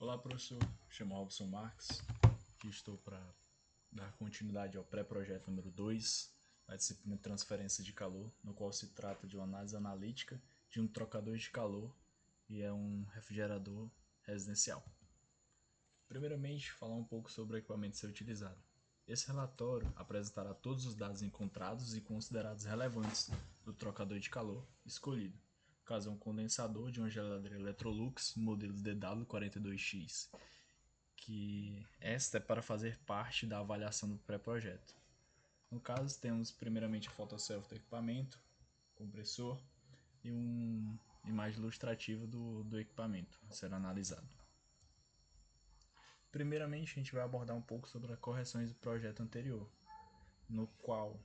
Olá, professor. Chamo Robson Marques, que estou para dar continuidade ao pré-projeto número 2, da disciplina de transferência de calor, no qual se trata de uma análise analítica de um trocador de calor e é um refrigerador residencial. Primeiramente, falar um pouco sobre o equipamento a ser utilizado. Esse relatório apresentará todos os dados encontrados e considerados relevantes do trocador de calor escolhido. No caso, é um condensador de uma geladeira Electrolux, modelo DW42X, que esta é para fazer parte da avaliação do pré-projeto. No caso, temos primeiramente a fotoselfie do equipamento, compressor e uma imagem ilustrativa do equipamento a ser analisado. Primeiramente, a gente vai abordar um pouco sobre as correções do projeto anterior, no qual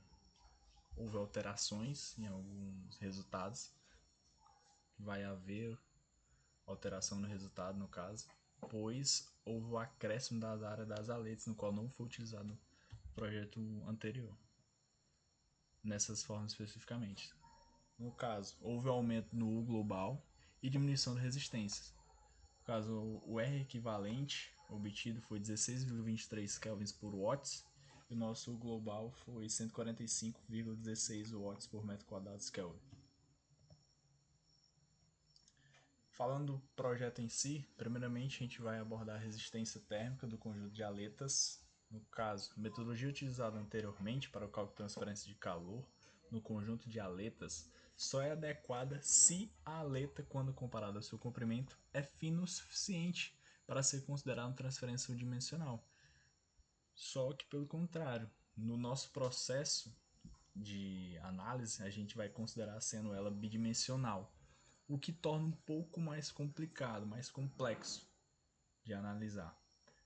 houve alterações em alguns resultados. Vai haver alteração no resultado, no caso, pois houve o acréscimo das áreas das aletas, no qual não foi utilizado no projeto anterior, nessas formas especificamente. No caso, houve aumento no U global e diminuição de resistências. No caso, o R equivalente obtido foi 16,23 kelvins por watts e o nosso U global foi 145,16 watts por metro quadrado Kelvin. Falando do projeto em si, primeiramente a gente vai abordar a resistência térmica do conjunto de aletas. No caso, a metodologia utilizada anteriormente para o cálculo de transferência de calor no conjunto de aletas só é adequada se a aleta, quando comparada ao seu comprimento, é fino o suficiente para ser considerada uma transferência unidimensional. Só que, pelo contrário, no nosso processo de análise, a gente vai considerar sendo ela bidimensional, o que torna um pouco mais complicado, mais complexo de analisar.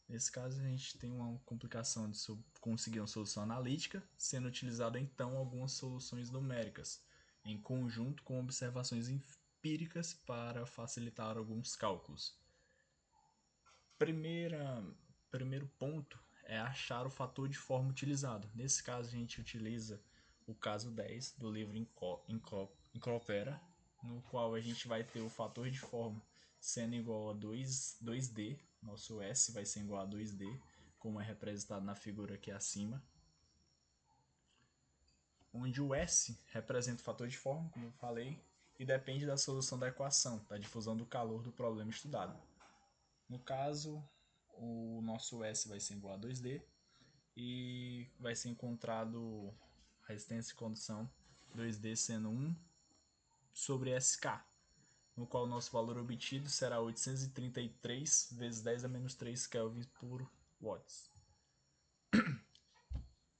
Nesse caso, a gente tem uma complicação de conseguir uma solução analítica, sendo utilizado então algumas soluções numéricas, em conjunto com observações empíricas para facilitar alguns cálculos. Primeiro ponto é achar o fator de forma utilizado. Nesse caso, a gente utiliza o caso 10 do livro Encropera, no qual a gente vai ter o fator de forma sendo igual a 2D, nosso S vai ser igual a 2D, como é representado na figura aqui acima, onde o S representa o fator de forma, como eu falei, e depende da solução da equação, da difusão do calor do problema estudado. No caso, o nosso S vai ser igual a 2D e vai ser encontrado a resistência de condução 2D sendo 1 sobre SK, no qual o nosso valor obtido será 833 vezes 10 a menos 3 Kelvin por watts.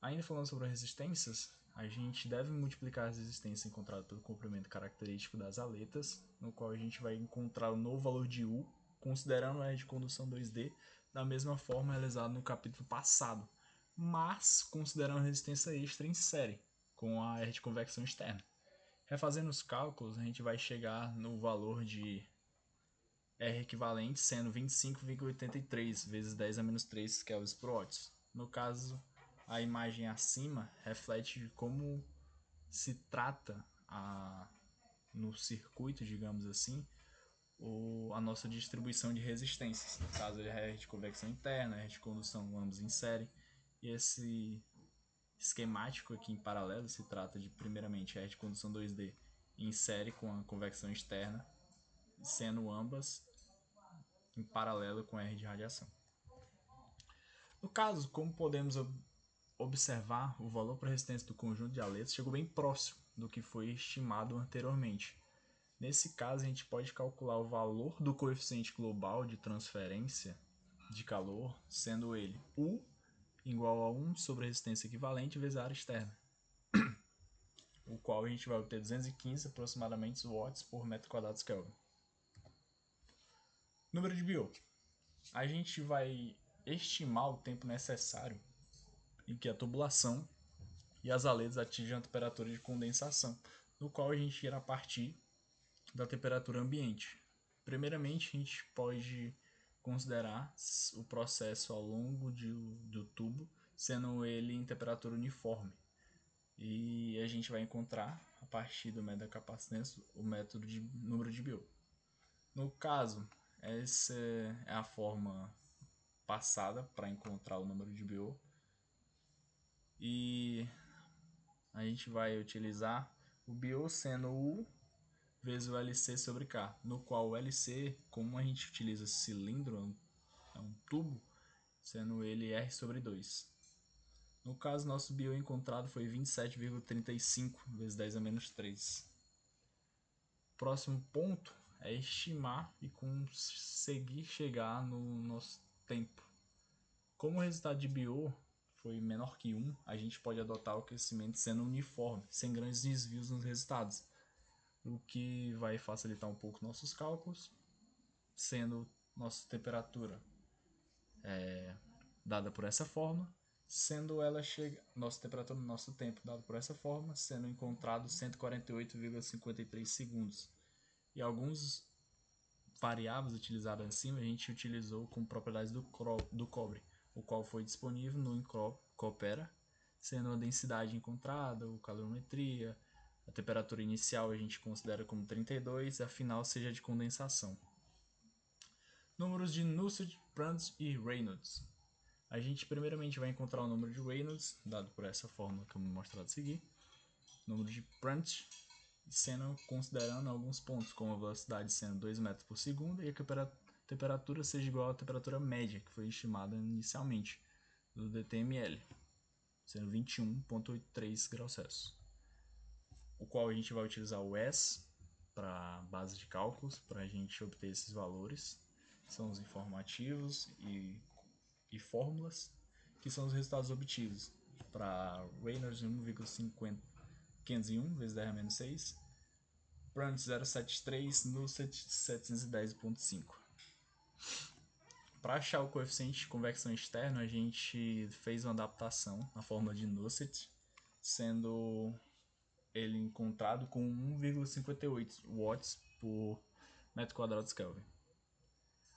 Ainda falando sobre resistências, a gente deve multiplicar as resistências encontradas pelo comprimento característico das aletas, no qual a gente vai encontrar o novo valor de U, considerando o R de condução 2D, da mesma forma realizado no capítulo passado, mas considerando a resistência extra em série, com a R de convecção externa. Refazendo os cálculos, a gente vai chegar no valor de R equivalente sendo 25,83 vezes 10 a menos 3 kelvins por watts. No caso, a imagem acima reflete como se trata no circuito, digamos assim, a nossa distribuição de resistências. No caso, é R de convecção interna, R de condução, ambos em série. E esse esquemático aqui em paralelo se trata de, primeiramente, R de condução 2D em série com a convecção externa, sendo ambas em paralelo com R de radiação. No caso, como podemos observar, o valor para resistência do conjunto de aletas chegou bem próximo do que foi estimado anteriormente. Nesse caso, a gente pode calcular o valor do coeficiente global de transferência de calor, sendo ele U igual a 1 sobre a resistência equivalente vezes a área externa, o qual a gente vai obter 215 aproximadamente watts por metro quadrado Kelvin. Número de Biot. A gente vai estimar o tempo necessário em que a tubulação e as aletas atingem a temperatura de condensação, no qual a gente irá partir da temperatura ambiente. Primeiramente, a gente pode considerar o processo ao longo do tubo, sendo ele em temperatura uniforme. E a gente vai encontrar, a partir do método da capacitância, o método de número de Biot. No caso, essa é a forma passada para encontrar o número de BO. E a gente vai utilizar o BO sendo U vezes o LC sobre K, no qual o LC, como a gente utiliza cilindro, é um tubo, sendo ele R sobre 2. No caso, nosso BO encontrado foi 27,35 vezes 10 a menos 3. Próximo ponto é estimar e conseguir chegar no nosso tempo. Como o resultado de BO foi menor que 1, a gente pode adotar o crescimento sendo uniforme, sem grandes desvios nos resultados, o que vai facilitar um pouco nossos cálculos, sendo nossa temperatura dada por essa forma, sendo ela nossa temperatura no nosso tempo dado por essa forma, sendo encontrado 148,53 segundos. E alguns variáveis utilizadas acima a gente utilizou com propriedades do cobre, o qual foi disponível no Coopera, sendo a densidade encontrada, a calorimetria, a temperatura inicial a gente considera como 32 e a final seja de condensação. Números de Nusselt, Prandtl e Reynolds. A gente primeiramente vai encontrar o número de Reynolds, dado por essa fórmula que eu vou mostrar a seguir. Número de Prandtl, sendo considerando alguns pontos, como a velocidade sendo 2 metros por segundo e a temperatura seja igual à temperatura média, que foi estimada inicialmente, do DTML, sendo 21,83 graus Celsius. O qual a gente vai utilizar o S para base de cálculos, para a gente obter esses valores. São os informativos e fórmulas, que são os resultados obtidos para Reynolds 1,501 vezes 10 a menos 6, Prandtl 0,73, Nusselt 710,5. Para achar o coeficiente de convecção externo, a gente fez uma adaptação na fórmula de Nusselt, sendo ele encontrado com 1,58 watts por metro quadrado Kelvin.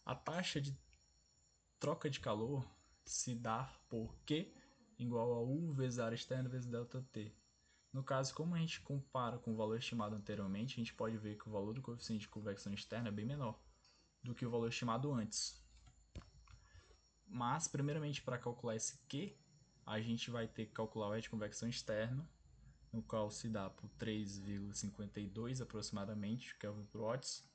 A taxa de troca de calor se dá por Q igual a U vezes área externa vezes ΔT. No caso, como a gente compara com o valor estimado anteriormente, a gente pode ver que o valor do coeficiente de convecção externa é bem menor do que o valor estimado antes. Mas, primeiramente, para calcular esse Q, a gente vai ter que calcular o R de convecção externo, no qual se dá por 3,52 aproximadamente, Kelvin por Watts.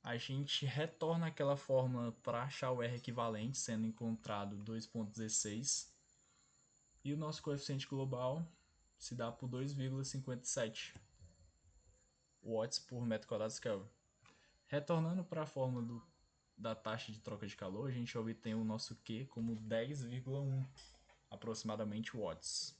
A gente retorna aquela fórmula para achar o R equivalente, sendo encontrado 2,16. E o nosso coeficiente global se dá por 2,57 watts por metro quadrado Kelvin. Retornando para a fórmula da taxa de troca de calor, a gente obtém o nosso Q como 10,1 aproximadamente watts.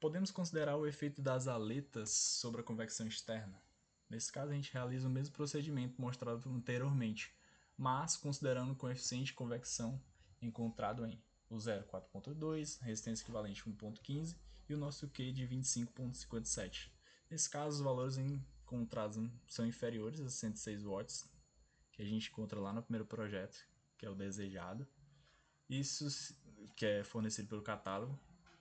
Podemos considerar o efeito das aletas sobre a convecção externa. Nesse caso, a gente realiza o mesmo procedimento mostrado anteriormente, mas considerando o coeficiente de convecção encontrado em o 0, 4,2, resistência equivalente 1,15 e o nosso Q de 25,57. Nesse caso, os valores encontrados são inferiores a 106 watts, que a gente encontra lá no primeiro projeto, que é o desejado. Isso que é fornecido pelo catálogo.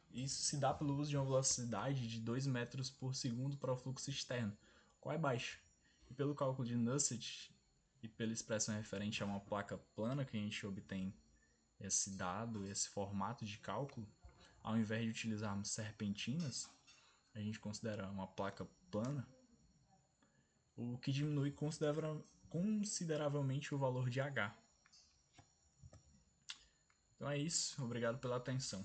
Isso se dá pelo uso de uma velocidade de 2 metros por segundo para o fluxo externo, qual é baixo. E pelo cálculo de Nusselt e pela expressão referente a uma placa plana que a gente obtém esse dado, esse formato de cálculo, ao invés de utilizarmos serpentinas, a gente considera uma placa plana, o que diminui consideravelmente o valor de H. Então é isso, obrigado pela atenção.